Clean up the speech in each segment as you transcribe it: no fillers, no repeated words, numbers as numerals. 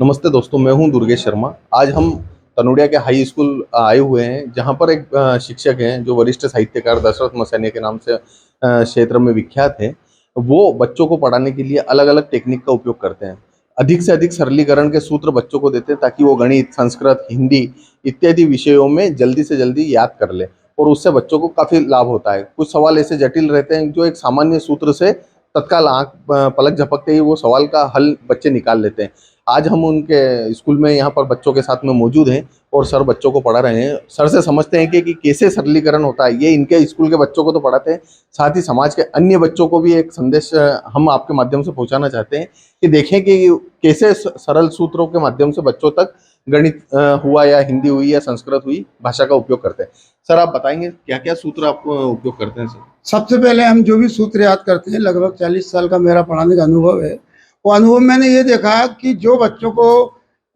नमस्ते दोस्तों, मैं हूं दुर्गेश शर्मा। आज हम तनोड़िया के हाई स्कूल आए हुए हैं, जहां पर एक शिक्षक हैं जो वरिष्ठ साहित्यकार दशरथ मसैनिया के नाम से क्षेत्र में विख्यात है। वो बच्चों को पढ़ाने के लिए अलग-अलग टेक्निक का उपयोग करते हैं। अधिक से अधिक सरलीकरण के सूत्र बच्चों को देते हैं ताकि वो गणित, संस्कृत, हिंदी इत्यादि विषयों में जल्दी से जल्दी याद कर लें, और उससे बच्चों को काफ़ी लाभ होता है। कुछ सवाल ऐसे जटिल रहते हैं जो एक सामान्य सूत्र से तत्काल आँख पलक झपकते ही वो सवाल का हल बच्चे निकाल लेते हैं। आज हम उनके स्कूल में यहाँ पर बच्चों के साथ में मौजूद हैं और सर बच्चों को पढ़ा रहे हैं। सर से समझते हैं कि कैसे सरलीकरण होता है। ये इनके स्कूल के बच्चों को तो पढ़ाते हैं, साथ ही समाज के अन्य बच्चों को भी एक संदेश हम आपके माध्यम से पहुंचाना चाहते हैं कि देखें कि कैसे सरल सूत्रों के माध्यम से बच्चों तक गणित हुआ या हिंदी हुई या संस्कृत हुई भाषा का उपयोग करते हैं। सर, आप बताएंगे क्या क्या सूत्र आप उपयोग करते हैं सर? सबसे पहले हम जो भी सूत्र याद करते हैं, लगभग 40 साल का मेरा पढ़ाने का अनुभव है। वो अनुभव मैंने ये देखा कि जो बच्चों को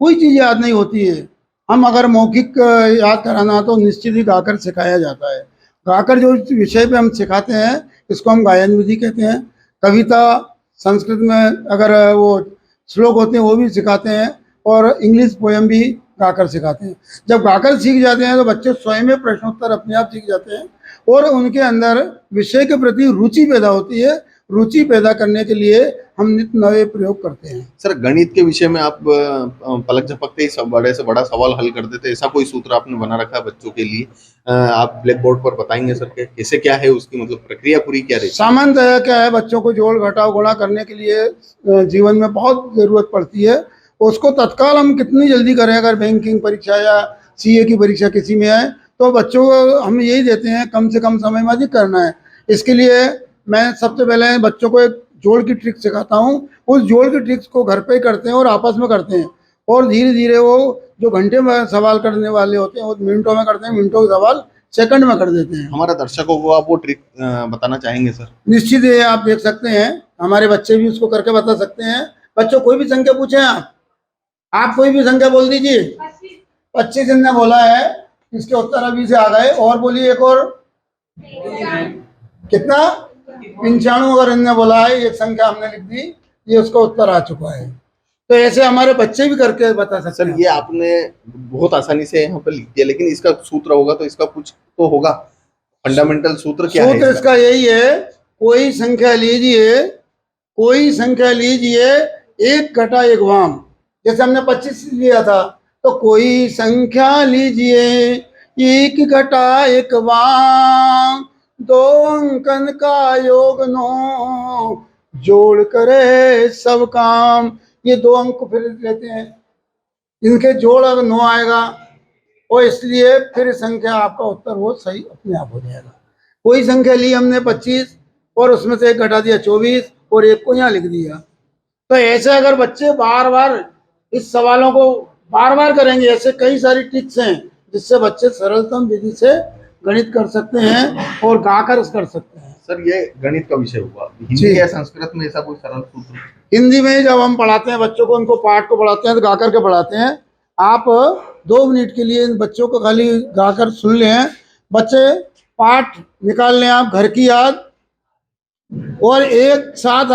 कोई चीज़ याद नहीं होती है, हम अगर मौखिक याद कराना तो निश्चित ही गाकर सिखाया जाता है। गाकर जो विषय पे हम सिखाते हैं, इसको हम गायन विधि कहते हैं। कविता संस्कृत में अगर वो श्लोक होते हैं वो भी सिखाते हैं, और इंग्लिश पोएम भी गाकर सिखाते हैं। जब गाकर सीख जाते हैं तो बच्चे स्वयं में प्रश्नोत्तर अपने आप सीख जाते हैं और उनके अंदर विषय के प्रति रुचि पैदा होती है। रुचि पैदा करने के लिए हम नित्य नए प्रयोग करते हैं। सर, गणित के विषय में आप पलक झपकते ही सब बड़े से बड़ा सवाल हल कर देते हैं, ऐसा कोई सूत्र आपने बना रखा है बच्चों के लिए? आप ब्लैक बोर्ड पर बताएंगे सर के कैसे क्या है उसकी मतलब प्रक्रिया पूरी क्या रहती है? सामान्यतः क्या है, बच्चों को जोड़ घटाव गुणा करने के लिए जीवन में बहुत ज़रूरत पड़ती है। उसको तत्काल हम कितनी जल्दी करें, अगर बैंकिंग परीक्षा या सीए की परीक्षा किसी में है तो बच्चों को हम यही देते हैं कम से कम समय में अधिक करना है। इसके लिए मैं सबसे पहले बच्चों को एक जोड़ की ट्रिक सिखाता हूँ। उस जोड़ की ट्रिक्स को घर पे करते हैं और आपस में करते हैं, और धीरे धीरे वो जो घंटे में सवाल करने वाले होते हैं वो मिनटों में करते हैं, मिनटों के सवाल सेकंड में कर देते हैं। हमारे दर्शकों को आप वो ट्रिक बताना चाहेंगे सर? निश्चित है, आप देख सकते हैं, हमारे बच्चे भी उसको करके बता सकते हैं। बच्चों कोई भी संख्या पूछें, आप कोई भी संख्या बोल दीजिए। 25 इनने बोला है, इसके उत्तर अभी से आ गए। और बोलिए एक और, कितना? 95 अगर इनने बोला है, एक संख्या हमने लिख दी, ये उसका उत्तर आ चुका है। तो ऐसे हमारे बच्चे भी करके बता सकते सर, हैं। ये आपने बहुत आसानी से यहाँ पर लिख दिया, लेकिन इसका सूत्र होगा तो इसका कुछ तो होगा। फंडामेंटल सूत्र क्या है सूत्र इसका यही है, कोई संख्या लीजिए, कोई संख्या लीजिए, एक घटा एक वाम। जैसे हमने 25 लिया था, तो कोई संख्या लीजिए, एक घटा एक वाम, दो अंकन का योग 9, जोड़ करे सब काम। ये दो अंक फिर लेते हैं, इनके जोड़ अगर 9 आएगा, और इसलिए फिर संख्या आपका उत्तर वो सही अपने आप हो जाएगा। कोई संख्या ली हमने 25 और उसमें से एक घटा दिया 24 और एक को यहाँ लिख दिया। तो ऐसे अगर बच्चे बार बार इस सवालों को बार बार करेंगे, ऐसे कई सारी ट्रिक्स हैं जिससे बच्चे सरलतम विधि से गणित कर सकते हैं और गाकर कर सकते हैं। सर, ये गणित का विषय हुआ। हिंदी या संस्कृत में ऐसा कोई सरल सूत्र? हिंदी में जब हम पढ़ाते हैं बच्चों को, उनको पाठ को पढ़ाते हैं तो गा करके पढ़ाते हैं। आप 2 मिनट के लिए इन बच्चों को खाली गाकर सुन लें, बच्चे पाठ निकाल लें आप घर की याद, और एक साथ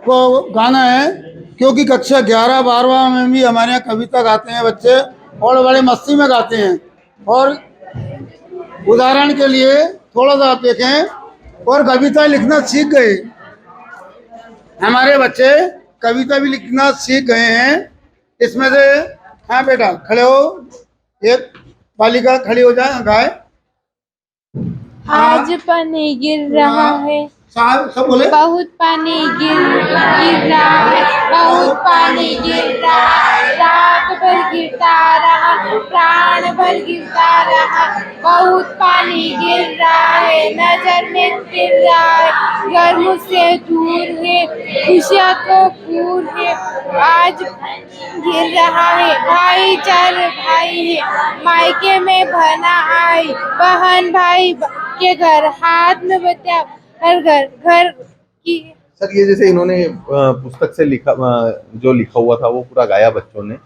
को गाना है। क्योंकि कक्षा 11-12 में भी हमारे यहाँ कविता गाते हैं बच्चे, और बड़े मस्ती में गाते हैं। और उदाहरण के लिए थोड़ा सा आप देखें, और कविता लिखना सीख गए हमारे बच्चे, कविता भी लिखना सीख गए हैं। इसमें से, हाँ बेटा खड़े हो, एक बालिका खड़ी हो जाए, गाए। आज पानी गिर रहा है, सब बोले, बहुत पानी गिर रहा है, बहुत पानी गिर रहा है, रात भर गिरता रहा, प्राण भर गिरता रहा, बहुत पानी गिर रहा है, नजर में गिर रहा है, घर मुझसे दूर है, खुशियाँ तो दूर है, आज गिर रहा है, भाई चार भाई है, मायके में बहना आई, बहन भाई के घर, हाथ में बत्तियां, हर घर की। सर, ये जैसे इन्होंने पुस्तक से लिखा, जो लिखा हुआ था वो पूरा गाया बच्चों ने,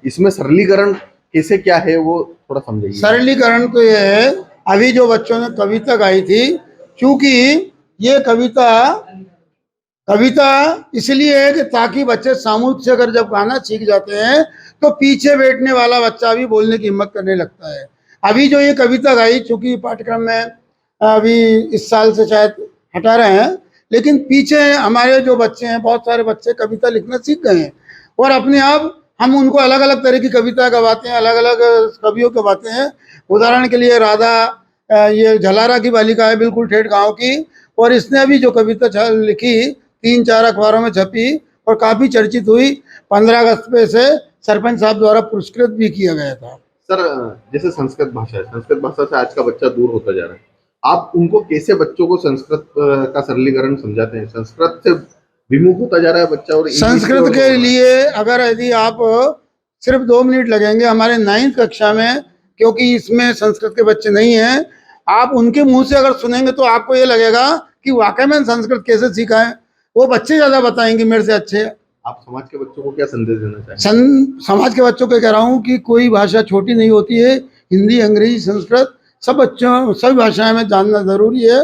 इसमें सरलीकरण कैसे क्या है वो थोड़ा समझाइए। सरलीकरण तो ये है, अभी जो बच्चों ने कविता गाई थी, क्योंकि ये कविता कविता इसलिए है कि ताकि बच्चे सामूहिक से अगर जब गाना सीख जाते हैं तो पीछे बैठने वाला बच्चा भी बोलने की हिम्मत करने लगता है। अभी जो ये कविता गाई, चूंकि पाठ्यक्रम में अभी इस साल से शायद हटा रहे हैं, लेकिन पीछे हमारे जो बच्चे हैं, बहुत सारे बच्चे कविता लिखना सीख गए हैं और अपने आप हम उनको अलग अलग तरह की कविता गवाते हैं, अलग अलग कवियों गवाते हैं। उदाहरण के लिए राधा, ये झलारा की बालिका है, बिल्कुल ठेठ गाँव की, और इसने अभी जो कविता लिखी 3-4 अखबारों में छपी और काफी चर्चित हुई। 15 अगस्त पे से सरपंच साहब द्वारा पुरस्कृत भी किया गया था। सर, जैसे संस्कृत भाषा है, संस्कृत भाषा से आज का बच्चा दूर होता जा रहा है, आप उनको कैसे बच्चों को संस्कृत का सरलीकरण समझाते हैं? संस्कृत से विमुख होता जा रहा है बच्चा और संस्कृत के लिए अगर यदि आप सिर्फ 2 मिनट लगेंगे हमारे 9th कक्षा में, क्योंकि इसमें संस्कृत के बच्चे नहीं हैं, आप उनके मुंह से अगर सुनेंगे तो आपको ये लगेगा कि वाकई में संस्कृत कैसे सीखा है। वो बच्चे ज्यादा बताएंगे मेरे से अच्छे। आप समाज के बच्चों को क्या संदेश देना चाहेंगे? समाज के बच्चों को कह रहा हूँ कि कोई भाषा छोटी नहीं होती है। हिंदी, अंग्रेजी, संस्कृत सब बच्चों सभी भाषाएं में जानना जरूरी है।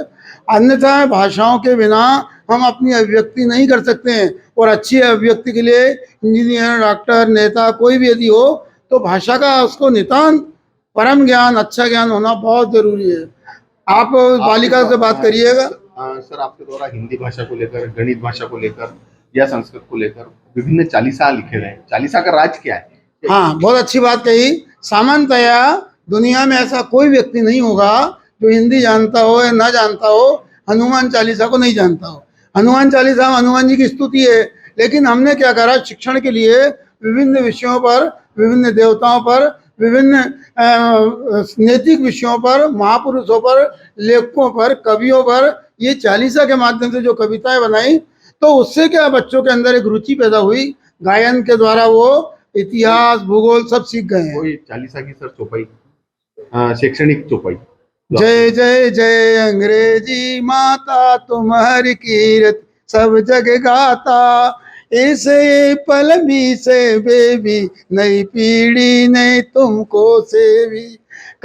अन्यथा भाषाओं के बिना हम अपनी अभिव्यक्ति नहीं कर सकते हैं, और अच्छी अभिव्यक्ति के लिए इंजीनियर, डॉक्टर, नेता कोई भी यदि हो तो भाषा का उसको नितांत परम ज्ञान, अच्छा ज्ञान होना बहुत जरूरी है। आप बालिका से बात करिएगा। सर, आपके द्वारा हिंदी भाषा को लेकर, गणित भाषा को लेकर या संस्कृत को लेकर विभिन्न चालीसा लिखे गए। चालीसा का राज क्या है? हाँ, बहुत अच्छी बात कही। सामान्यतया दुनिया में ऐसा कोई व्यक्ति नहीं होगा जो हिंदी जानता हो या ना जानता हो, हनुमान चालीसा को नहीं जानता हो। हनुमान चालीसा हनुमान जी की स्तुति है, लेकिन हमने क्या करा, शिक्षण के लिए विभिन्न विषयों पर, विभिन्न देवताओं पर, विभिन्न नैतिक विषयों पर, महापुरुषों पर, लेखकों पर, कवियों पर ये चालीसा के माध्यम से जो कविताएं बनाई, तो उससे क्या बच्चों के अंदर एक रुचि पैदा हुई। गायन के द्वारा वो इतिहास, भूगोल सब सीख गए हैं। वही चालीसा की सर चौपाई, शैक्षणिक चौपाई। जय जय जय अंग्रेजी माता, तुम्हारी कीर्त सब जग गाता, ऐसे पल भी से बेबी, नई पीढ़ी ने तुमको सेवी,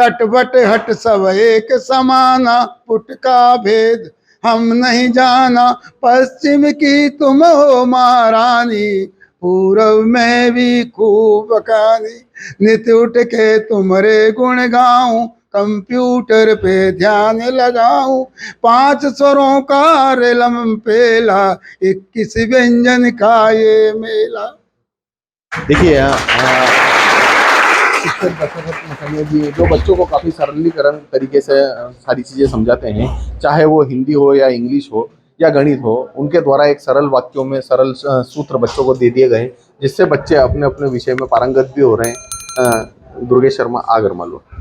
कटबट हट सब एक समाना, पुट का भेद हम नहीं जाना, पश्चिम की तुम हो महारानी, पूरब में भी खूब कहानी, नित उठ के तुम्हारे गुण गाऊं, कंप्यूटर पे ध्यान लगाऊं, 5 स्वरों का रेलम पेला, 21 व्यंजन का ये मेला। देखिए, शिक्षक दशरथ मसानिया जी जो बच्चों को काफ़ी सरलीकरण तरीके से सारी चीज़ें समझाते हैं, चाहे वो हिंदी हो या इंग्लिश हो या गणित हो, उनके द्वारा एक सरल वाक्यों में सरल सूत्र बच्चों को दे दिए गए, जिससे बच्चे अपने अपने विषय में पारंगत भी हो रहे हैं। दुर्गेश शर्मा, आगरमालवा।